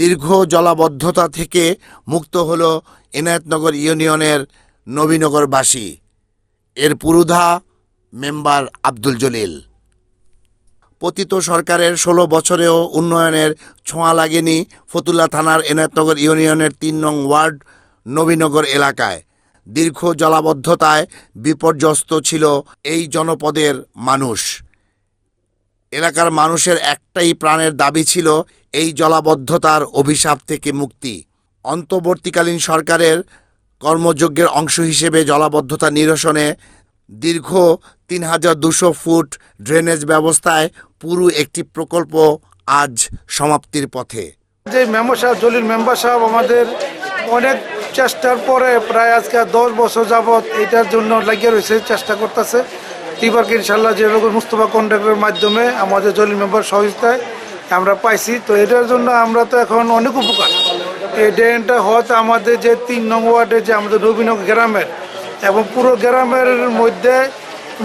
দীর্ঘ জলাবদ্ধতা থেকে মুক্ত হল এনায়েতনগর ইউনিয়নের নবীনগরবাসী। এর পুরোধা মেম্বার আব্দুল জলিল। পতিত সরকারের ১৬ বছরেও উন্নয়নের ছোঁয়া লাগেনি ফতুল্লা থানার এনায়েতনগর ইউনিয়নের ৩ নং ওয়ার্ড নবীনগর এলাকায়। দীর্ঘ জলাবদ্ধতায় বিপর্যস্ত ছিল এই জনপদের মানুষ। এলাকার মানুষের একটাই প্রাণের দাবি ছিল এই জলাবদ্ধতার অভিশাপ থেকে মুক্তি। অন্তর্বর্তীকালীন সরকারের কর্মযজ্ঞের অংশ হিসেবে জলাবদ্ধতা নিরসনে দীর্ঘ ৩,২০০ ফুট ড্রেনেজ ব্যবস্থায় পুরো একটি প্রকল্প আজ সমাপ্তির পথে। যে মেম্বার সাহেব জলিল মেম্বার সাহেব আমাদের অনেক চেষ্টার পরে প্রায় আজকে 10 বছর যাবৎ এটার জন্য লাগিয়ে রয়েছে, চেষ্টা করতেছে। এবারকে ইনশাল্লাহ যেরকম মুস্তফা কন্ট্রাক্টরের মাধ্যমে আমাদের জলিল মেম্বার সহযোগিতায় আমরা পাইছি। তো এটার জন্য আমরা তো এখন অনেক উপকার। এই ড্রেনটা হয়তো আমাদের যে 3 নং ওয়ার্ডে যে আমাদের নবীনগর গ্রামের এবং পুরো গ্রামের মধ্যে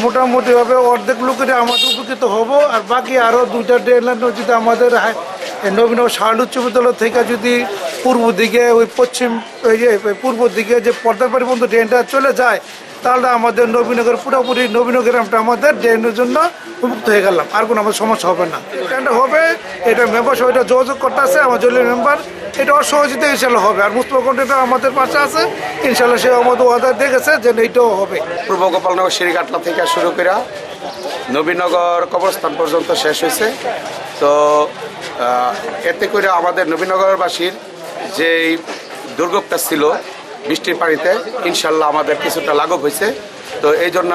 মোটামুটিভাবে অর্ধেক লোকেরা আমাদের উপকৃত হব। আর বাকি আরও 2টা ড্রেন যদি আমাদের নবীনগর শাহরুল উচ্চ বিদ্যালয় থেকে যদি পূর্ব দিকে ওই পূর্ব দিকে যে পর্দারবাড়ি পর্যন্ত ড্রেনটা চলে যায়, তাহলে আমাদের নবীনগর পুরোপুরি নবীনগর গ্রামটা আমাদের ড্রেনের জন্য উপযুক্ত হয়ে গেলাম। আর কোনো আমাদের সমস্যা হবে না। ড্রেনটা হবে, এটা মেম্বার সহ এটা যোগাযোগ করতে আছে আমার জলিল মেম্বার, এটা অসহযোগিতা ইনশাল্লাহ হবে। আর মুস্তফা কন্ট্রাক্টর আমাদের পাশে আছে, ইনশাল্লাহ সে আমাদের ওয়াদা দেখেছে যে এইটাও হবে। পূর্ব গোপালনগর শিরিঘাটলা থেকে শুরু করে নবীনগর কবরস্থান পর্যন্ত শেষ হয়েছে। তো এতে করে আমাদের নবীনগরবাসীর যেই দুর্ভোগটা ছিল বৃষ্টির পানিতে, ইনশাল্লাহ আমাদের কিছুটা লাঘব হয়েছে। তো এই জন্য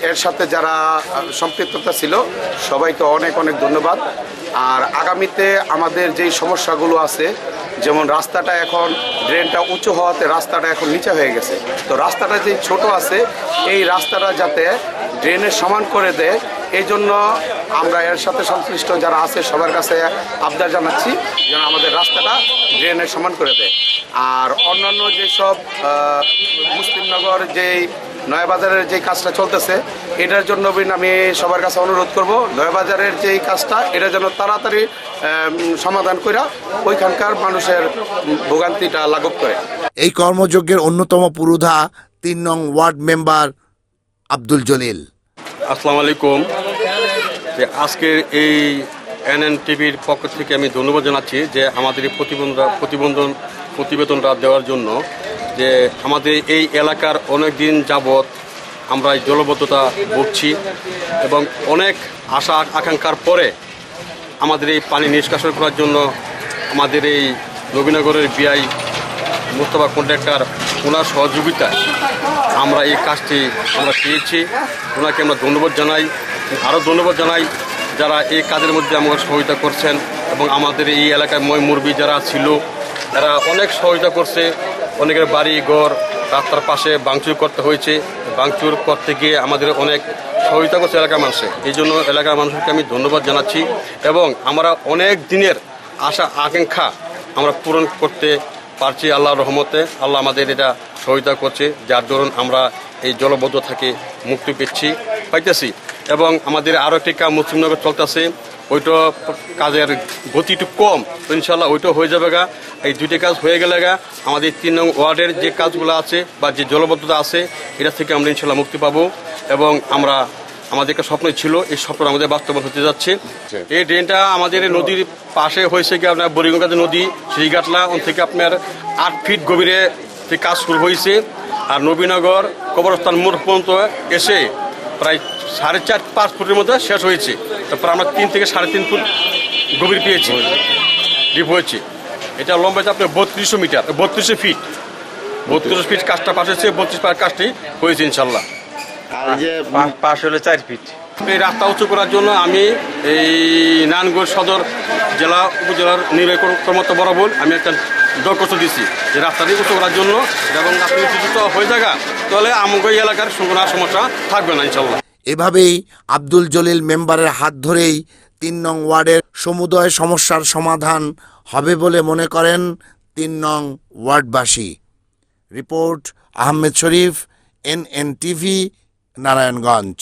এর সাথে যারা সম্পৃক্ততা ছিল সবাইকে অনেক অনেক ধন্যবাদ। আর আগামীতে আমাদের যেই সমস্যাগুলো আছে, যেমন রাস্তাটা এখন ড্রেনটা উঁচু হওয়াতে রাস্তাটা এখন নিচে হয়ে গেছে। তো রাস্তাটা যে ছোট আছে, এই রাস্তাটা যাতে ড্রেনের সমান করে দেয়, এই জন্য আমরা এর সাথে সংশ্লিষ্ট যারা আছে সবার কাছে আবদার জানাচ্ছি যেন আমাদের রাস্তাটা ড্রেনের সমান করে দেয়। আর অন্যান্য যেসব মুসলিমনগর যেই নয়াবাজারের যে কাজটা চলতেছে, এটার জন্য আমি সবার কাছে অনুরোধ করব নয়াবাজারের যেই কাজটা এটা যেন তাড়াতাড়ি সমাধান করে ওইখানকার মানুষের ভোগান্তিটা লাঘব করে। এই কর্মযজ্ঞের অন্যতম পুরোধা 3 নং ওয়ার্ড মেম্বার আব্দুল জলিল। আসসালামু আলাইকুম। যে আজকের এই এনএন টিভির পক্ষ থেকে আমি ধন্যবাদ জানাচ্ছি যে আমাদের এই প্রতিবেদনটা দেওয়ার জন্য। যে আমাদের এই এলাকার অনেক দিন যাবৎ আমরা এই জলবদ্ধতা ভুগছি এবং অনেক আশা আকাঙ্ক্ষার পরে আমাদের এই পানি নিষ্কাশন করার জন্য আমাদের এই নবীনগরের বিআই মুস্তফা কন্ট্রাক্টর ওনার সহযোগিতায় আমরা এই কাজটি আমরা পেয়েছি। ওনাকে আমরা ধন্যবাদ জানাই। আরও ধন্যবাদ জানাই যারা এই কাজের মধ্যে আমাকে সহযোগিতা করছেন এবং আমাদের এই এলাকায় মুরব্বি যারা ছিল তারা অনেক সহযোগিতা করছে। অনেকের বাড়ি ঘর রাস্তার পাশে ভাঙচুর করতে হয়েছে, ভাঙচুর করতে গিয়ে আমাদের অনেক সহযোগিতা করছে এলাকার মানুষে। এই জন্য এলাকার মানুষকে আমি ধন্যবাদ জানাচ্ছি এবং আমরা অনেক দিনের আশা আকাঙ্ক্ষা আমরা পূরণ করতে পারছি আল্লাহর রহমতে। আল্লাহ আমাদের এটা সহযোগিতা করছে, যার দরুন আমরা এই জলবদ্ধ থেকে মুক্তি পাইতেছি। এবং আমাদের আরও একটি কাজ মুসলিমনগর চলতেছে, ওইটা কাজের গতি একটু কম, তো ইনশাল্লাহ ওইটাও হয়ে যাবে গা। এই 2টি কাজ হয়ে গেলে গা আমাদের 3 নং ওয়ার্ডের যে কাজগুলো আছে বা যে জলবদ্ধতা আছে এটা থেকে আমরা ইনশাল্লাহ মুক্তি পাবো। এবং আমাদের একটা স্বপ্ন ছিল, এই স্বপ্ন আমাদের বাস্তবায়ন হতে যাচ্ছে। এই ড্রেনটা আমাদের নদীর পাশে হয়েছে কি আপনার বুড়িগঙ্গা নদী শ্রীঘাটলা থেকে আপনার 8 ফিট গভীরে কাজ শুরু হয়েছে। আর নবীনগর কবরস্থান মোড় পর্যন্ত এসে প্রায় 4.5-5 ফুটের মধ্যে শেষ হয়েছে। তারপর আমরা 3 থেকে 3.5 ফুট গভীর পেয়েছি, ডিপ হয়েছে। এটা লম্বা হচ্ছে আপনার 32 মিটার, 32 ফিট, 32 ফিট কাজটা পাশ হয়েছে, 32 ফিট কাজটি হয়েছে ইনশাল্লাহ। আর যে পাশ হলো 4 ফিট। এই রাস্তা উঁচু করার জন্য আমি এই নারায়ণগঞ্জ সদর জেলা উপজেলার নির্বাহী কর্মকর্তা বরাবর আমি একটা দরখাস্ত দিচ্ছি যে রাস্তাটি উঁচু করার জন্য, এবং আপনি উঁচু হয়ে থাকা তাহলে আমাকে এই এলাকার কোনো সমস্যা থাকবে না ইনশাল্লাহ। এভাবেই আব্দুল জলিল মেম্বারের হাত ধরেই 3 নং ওয়ার্ডের সমুদয় সমস্যার সমাধান হবে বলে মনে করেন 3 নং ওয়ার্ডবাসী। রিপোর্ট আহমেদ শরীফ, NN টিভি, নারায়ণগঞ্জ।